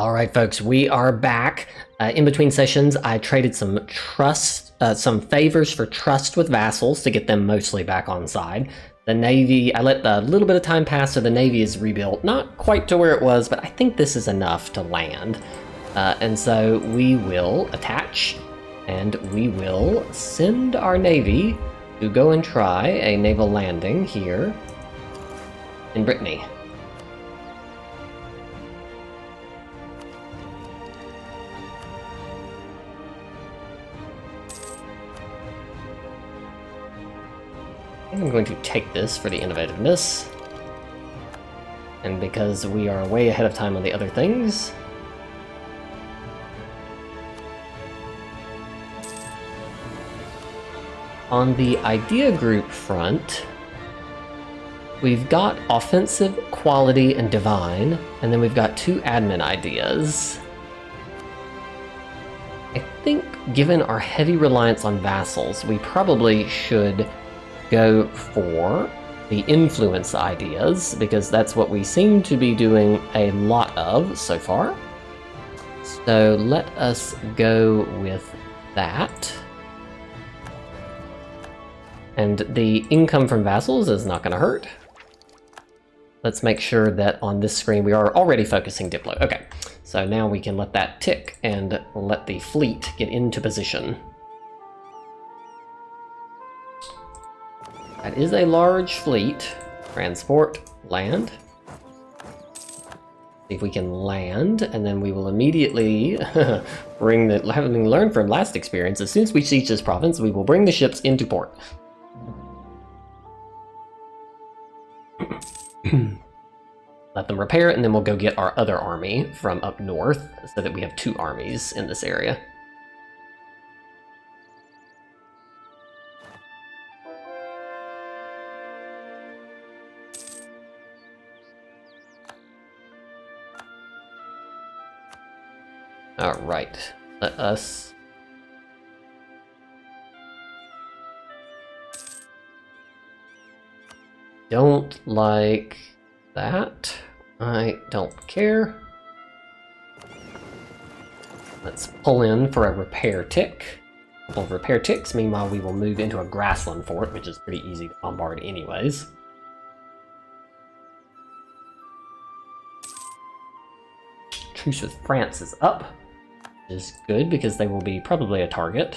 All right, folks, we are back. In between sessions, I traded some favors for trust with vassals to get them mostly back on side. The Navy, I let a little bit of time pass, so the Navy is rebuilt. Not quite to where it was, but I think this is enough to land. And so we will attach, and we will send our Navy to go and try a naval landing here in Brittany. I think I'm going to take this for the innovativeness. And because we are way ahead of time on the other things. On the idea group front, we've got offensive, quality, and divine, and then we've got 2 admin ideas. I think given our heavy reliance on vassals, we probably should go for the influence ideas, because that's what we seem to be doing a lot of so far. So let us go with that. And the income from vassals is not going to hurt. Let's make sure that on this screen we are already focusing Diplo. Okay, so now we can let that tick and let the fleet get into position. That is a large fleet. Transport, land. See if we can land, and then we will immediately bring the, having learned from last experience, as soon as we siege this province, we will bring the ships into port. Let them repair, and then we'll go get our other army from up north, so that we have 2 armies in this area. Alright, let us... Don't like that. I don't care. Let's pull in for a repair tick. A couple of repair ticks. Meanwhile, we will move into a grassland fort, which is pretty easy to bombard anyways. Truce with France is up. Is good because they will be probably a target.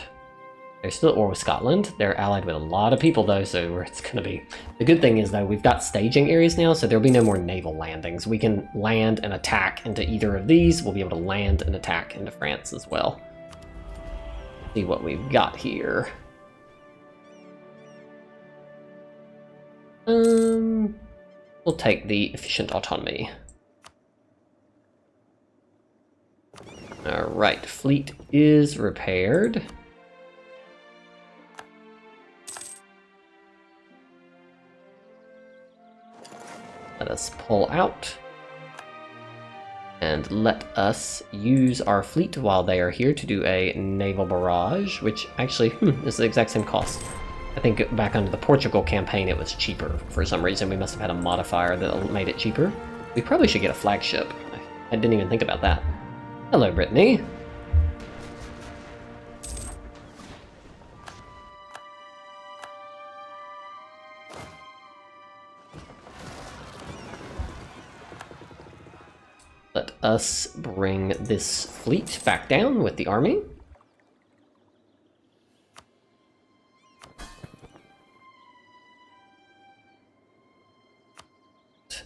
They're still at war with Scotland. They're allied with a lot of people though, so it's going to be... The good thing is though, we've got staging areas now, so there'll be no more naval landings. We can land and attack into either of these. We'll be able to land and attack into France as well. Let's see what we've got here. We'll take the efficient autonomy. Alright, fleet is repaired. Let us pull out. And let us use our fleet while they are here to do a naval barrage, which actually is the exact same cost. I think back under the Portugal campaign it was cheaper. For some reason we must have had a modifier that made it cheaper. We probably should get a flagship. I didn't even think about that. Hello, Brittany. Let us bring this fleet back down with the army.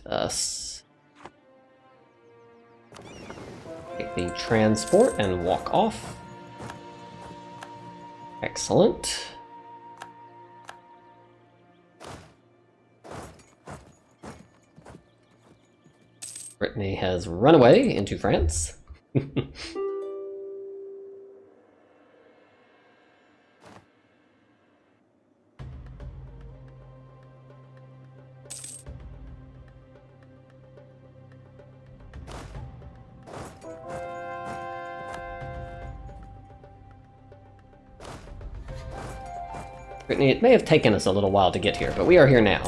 Let us take the transport and walk off. Excellent. Brittany has run away into France. Brittany, it may have taken us a little while to get here, but we are here now.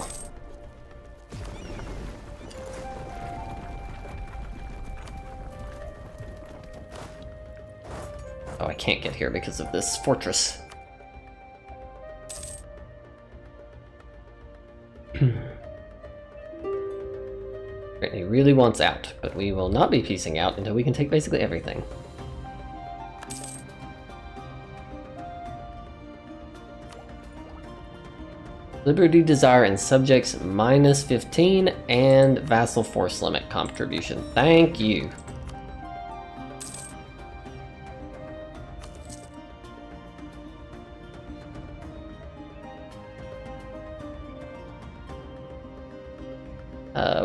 Oh, I can't get here because of this fortress. Brittany really wants out, but we will not be piecing out until we can take basically everything. Liberty, desire, and subjects -15, and vassal force limit contribution. Thank you.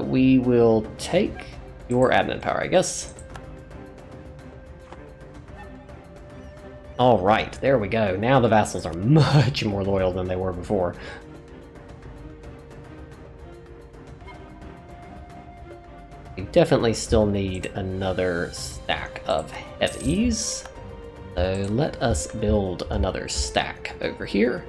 We will take your admin power, I guess. All right, there we go. Now the vassals are much more loyal than they were before. We definitely still need another stack of heavies. So let us build another stack over here.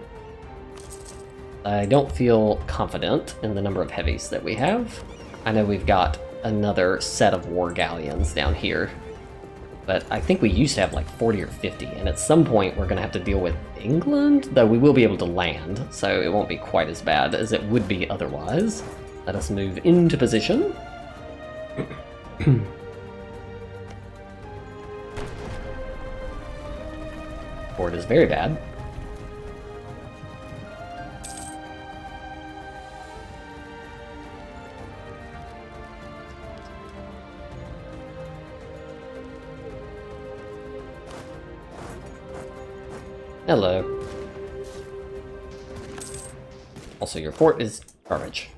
I don't feel confident in the number of heavies that we have. I know we've got another set of war galleons down here, but I think we used to have like 40 or 50, and at some point we're going to have to deal with England, though we will be able to land, so it won't be quite as bad as it would be otherwise. Let us move into position. Board is very bad. Hello. Also, your fort is garbage.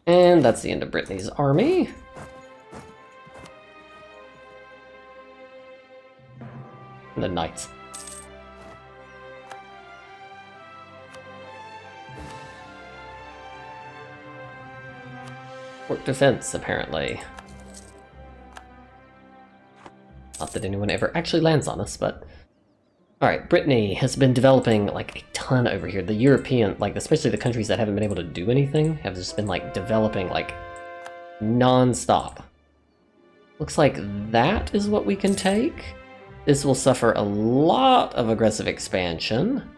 And that's the end of Brittany's army. And the knights. Fort defense, apparently. Not that anyone ever actually lands on us, but... Alright, Brittany has been developing like a ton over here. The European, like especially the countries that haven't been able to do anything, have just been like developing like non-stop. Looks like that is what we can take. This will suffer a lot of aggressive expansion.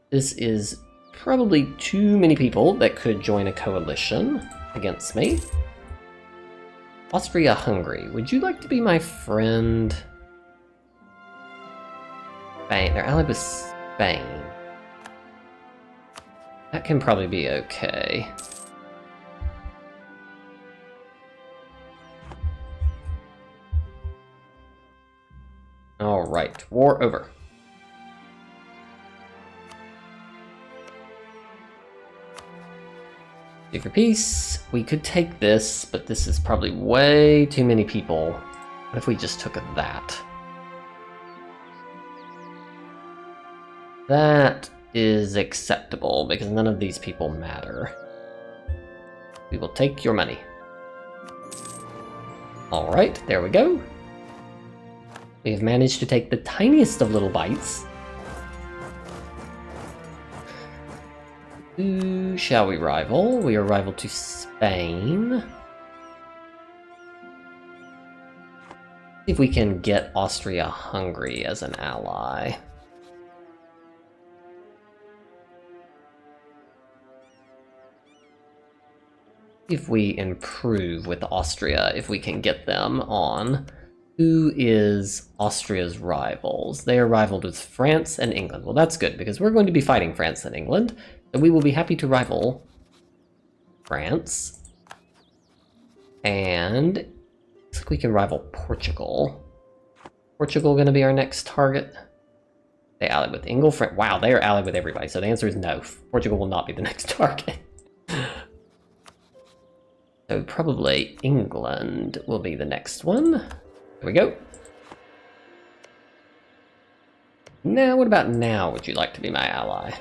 This is probably too many people that could join a coalition against me. Austria-Hungary, would you like to be my friend? Spain. They're allied with Spain. That can probably be okay. Alright, war over. Do for peace. We could take this, but this is probably way too many people. What if we just took that? That is acceptable, because none of these people matter. We will take your money. Alright, there we go. We have managed to take the tiniest of little bites. Who shall we rival? We are rival to Spain. See if we can get Austria-Hungary as an ally. If we improve with Austria, if we can get them on. Who is Austria's rivals? They are rivaled with France and England. Well, that's good, because we're going to be fighting France and England, so we will be happy to rival France. And looks like we can rival Portugal. Portugal going to be our next target? They allied with England. Wow, they are allied with everybody, so the answer is no. Portugal will not be the next target. So probably England will be the next one. There we go. Now, what about now? Would you like to be my ally?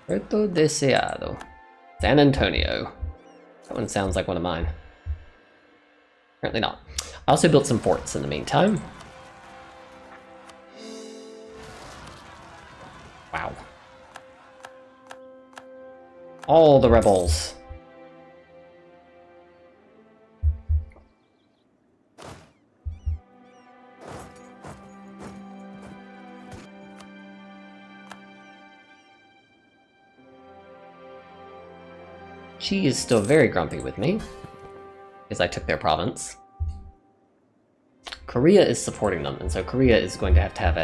Reto deseado. San Antonio. That one sounds like one of mine. Apparently not. I also built some forts in the meantime. Wow. All the rebels. She is still very grumpy with me, because I took their province. Korea is supporting them, and so Korea is going to have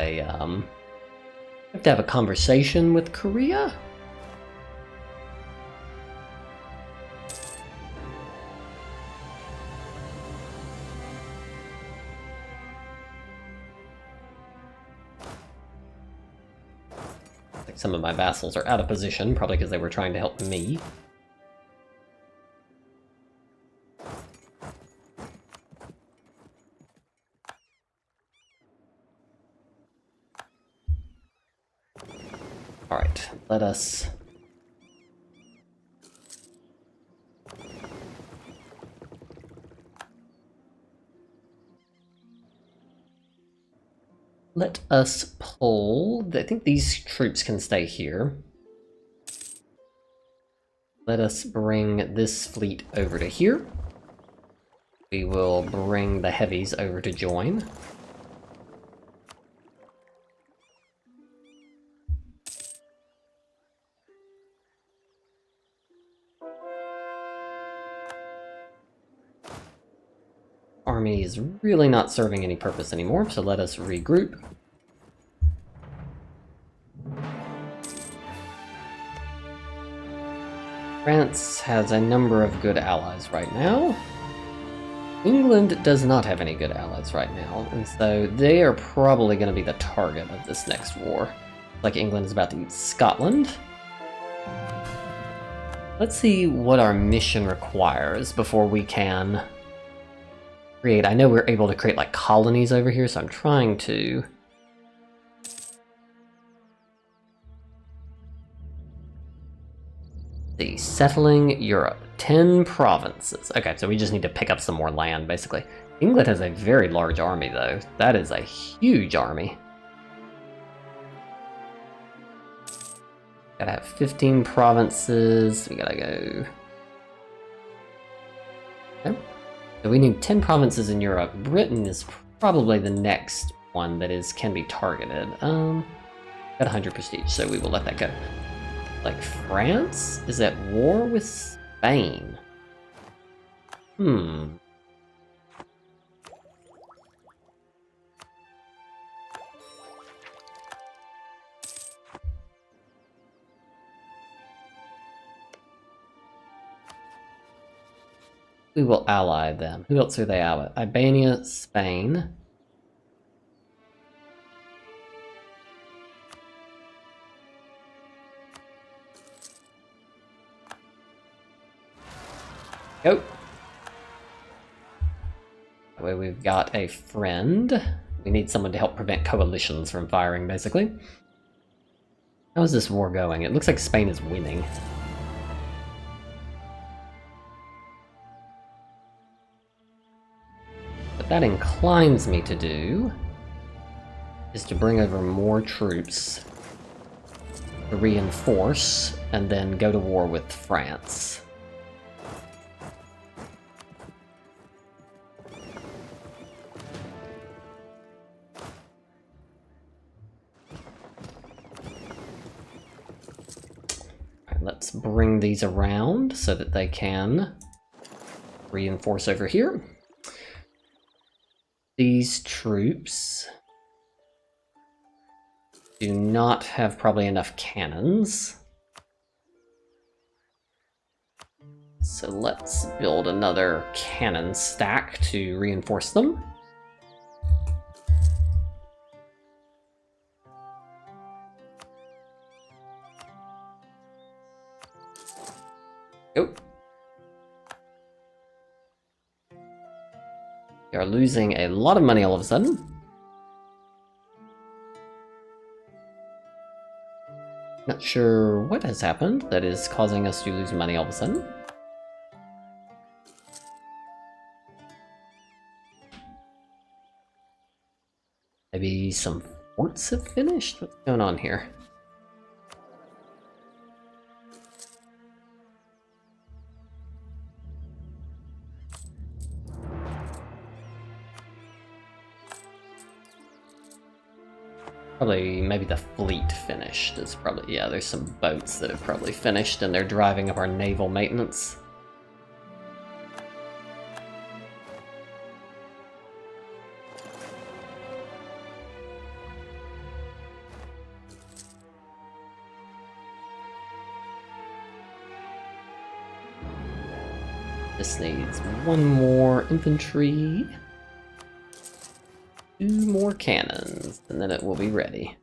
a conversation with Korea. Like some of my vassals are out of position, probably because they were trying to help me. Alright, let us... Let us pull... I think these troops can stay here. Let us bring this fleet over to here. We will bring the heavies over to join. Army is really not serving any purpose anymore, so let us regroup. France has a number of good allies right now. England does not have any good allies right now, and so they are probably going to be the target of this next war. Like England is about to eat Scotland. Let's see what our mission requires before we can create... I know we're able to create like colonies over here, so I'm trying to... See, settling Europe. 10 provinces. Okay, so we just need to pick up some more land, basically. England has a very large army, though. That is a huge army. Gotta have 15 provinces. We gotta go... Okay. So we need 10 provinces in Europe. Britain is probably the next one that can be targeted. Got 100 prestige, so we will let that go. Like, France is at war with Spain. We will ally them. Who else are they allied? Albania, Spain. Go. That way we've got a friend. We need someone to help prevent coalitions from firing, basically. How is this war going? It looks like Spain is winning. What that inclines me to do is to bring over more troops to reinforce and then go to war with France. Let's bring these around so that they can reinforce over here. These troops do not have probably enough cannons. So let's build another cannon stack to reinforce them. Oh. We are losing a lot of money all of a sudden. Not sure what has happened that is causing us to lose money all of a sudden. Maybe some forts have finished? What's going on here? Probably, maybe the fleet finished. It's probably, yeah, there's some boats that have probably finished and they're driving up our naval maintenance. This needs one more infantry, 2 more cannons, and then it will be ready.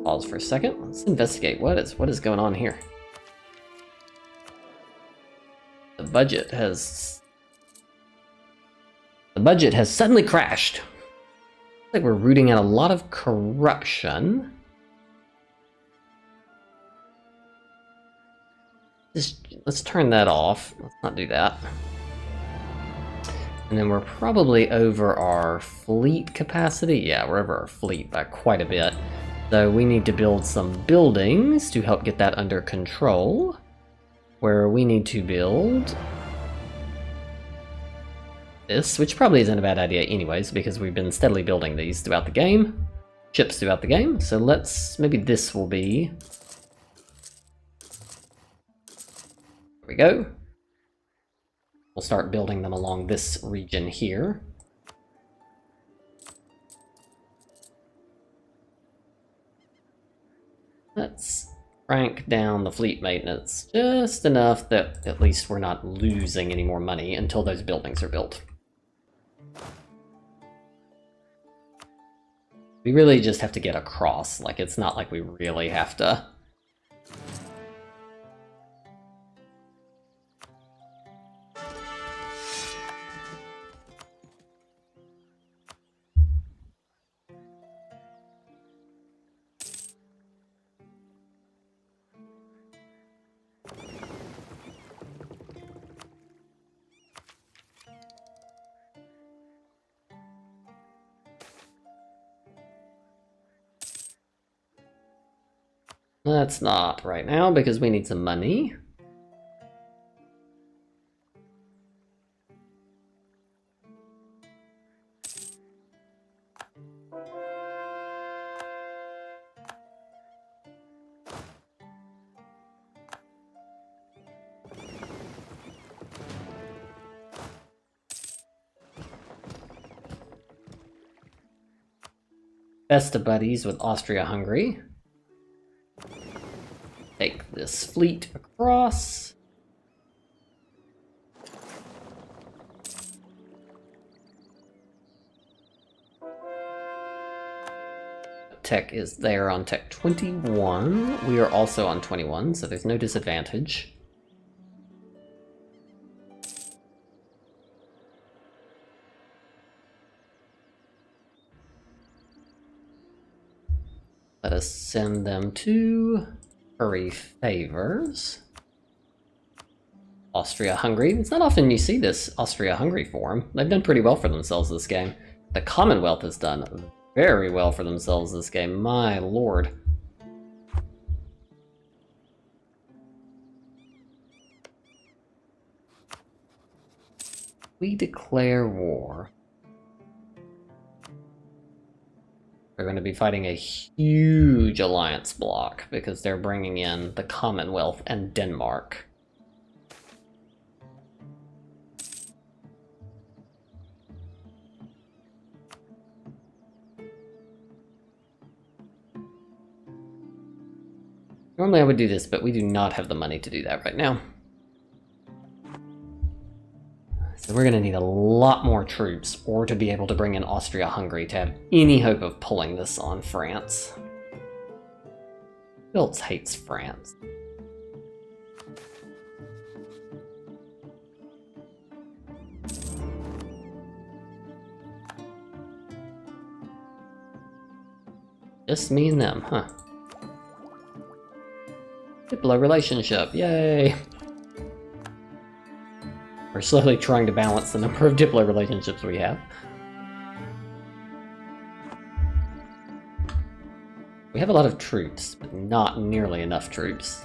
Pause for a second. Let's investigate what is going on here. The budget has suddenly crashed. Looks like we're rooting out a lot of corruption. Let's turn that off. Let's not do that. And then we're probably over our fleet capacity. Yeah, we're over our fleet by quite a bit. So we need to build some buildings to help get that under control. Where we need to build this, which probably isn't a bad idea anyways, because we've been steadily building these throughout the game. Ships throughout the game. So maybe this will be... There we go. We'll start building them along this region here. Let's crank down the fleet maintenance just enough that at least we're not losing any more money until those buildings are built. We really just have to get across, like it's not like we really have to... That's not right now because we need some money. Best of buddies with Austria-Hungary. Take this fleet across. Tech is there on Tech 21. We are also on 21, so there's no disadvantage. Let us send them to curry favors. Austria-Hungary. It's not often you see this Austria-Hungary form. They've done pretty well for themselves this game. The Commonwealth has done very well for themselves this game, my lord. We declare war. They're going to be fighting a huge alliance block because they're bringing in the Commonwealth and Denmark. Normally I would do this, but we do not have the money to do that right now. So we're going to need a lot more troops, or to be able to bring in Austria-Hungary to have any hope of pulling this on France. Who else hates France? Just me and them, huh? Diplo relationship, yay! We're slowly trying to balance the number of Diplo relationships we have. We have a lot of troops, but not nearly enough troops.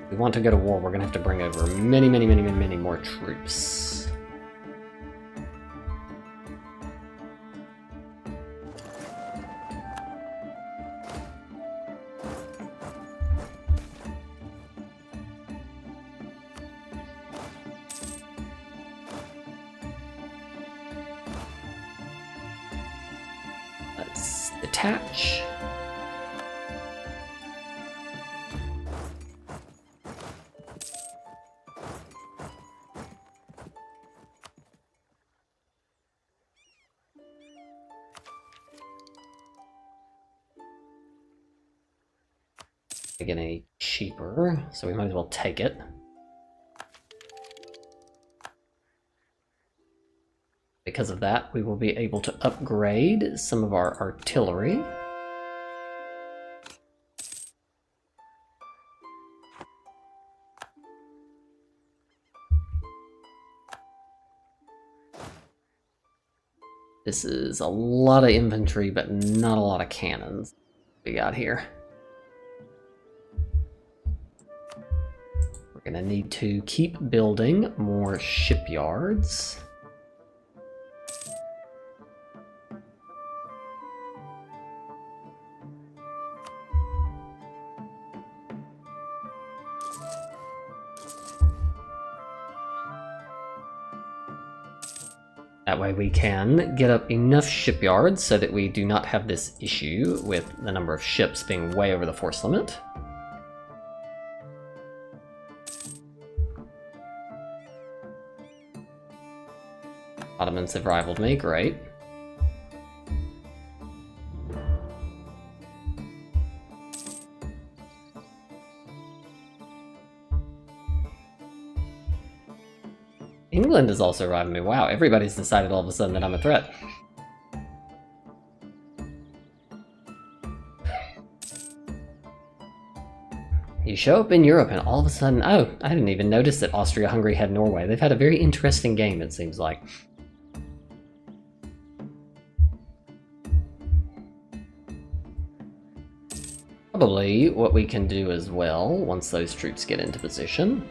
If we want to go to war, we're gonna have to bring over many more troops. Let's detach. Get any cheaper, so we might as well take it. Because of that, we will be able to upgrade some of our artillery. This is a lot of infantry, but not a lot of cannons we got here. We're gonna need to keep building more shipyards. That way we can get up enough shipyards so that we do not have this issue with the number of ships being way over the force limit. Ottomans have rivaled me, great. England is also rivaling me. Wow, everybody's decided all of a sudden that I'm a threat. You show up in Europe and all of a sudden, oh, I didn't even notice that Austria-Hungary had Norway. They've had a very interesting game, it seems like. Probably what we can do as well, once those troops get into position,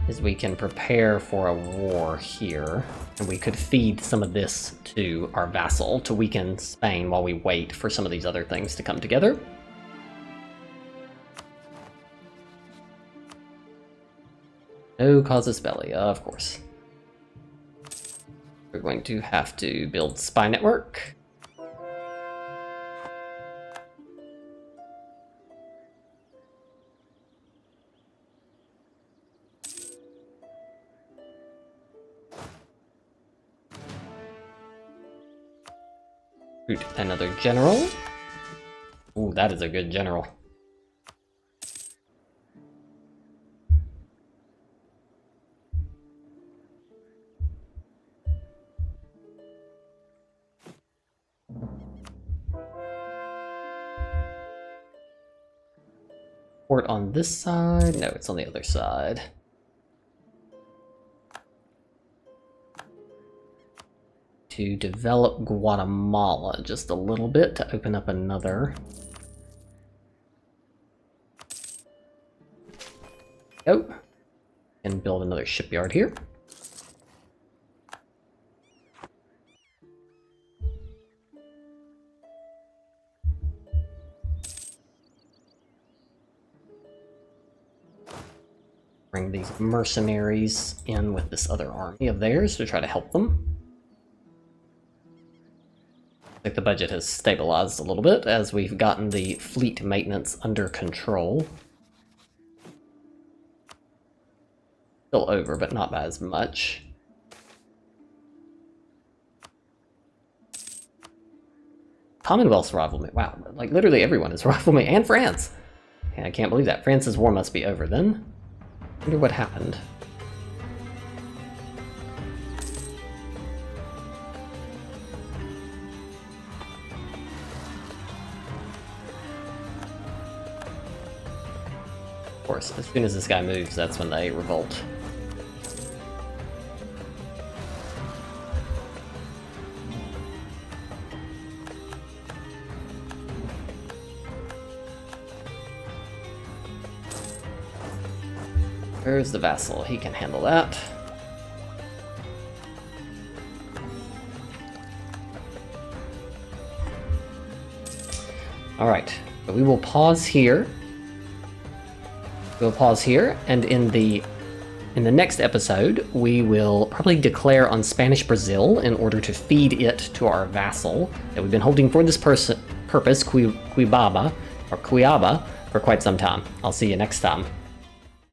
is we can prepare for a war here, and we could feed some of this to our vassal to weaken Spain while we wait for some of these other things to come together. No casus belli, of course. We're going to have to build spy network. Recruit another general. Ooh, that is a good general. Port on this side? No, it's on the other side. To develop Guatemala just a little bit to open up another. Oh, and build another shipyard here. Bring these mercenaries in with this other army of theirs to try to help them. I think the budget has stabilized a little bit as we've gotten the fleet maintenance under control. Still over, but not by as much. Commonwealth's rivaled me. Wow, like literally everyone has rivaled me, and France! And I can't believe that. France's war must be over then. I wonder what happened. course, as soon as this guy moves, that's when they revolt. Where's the vassal? He can handle that. Alright, so we will pause here. We'll pause here, and in the next episode, we will probably declare on Spanish Brazil in order to feed it to our vassal that we've been holding for this purpose, Cuiabá, for quite some time. I'll see you next time.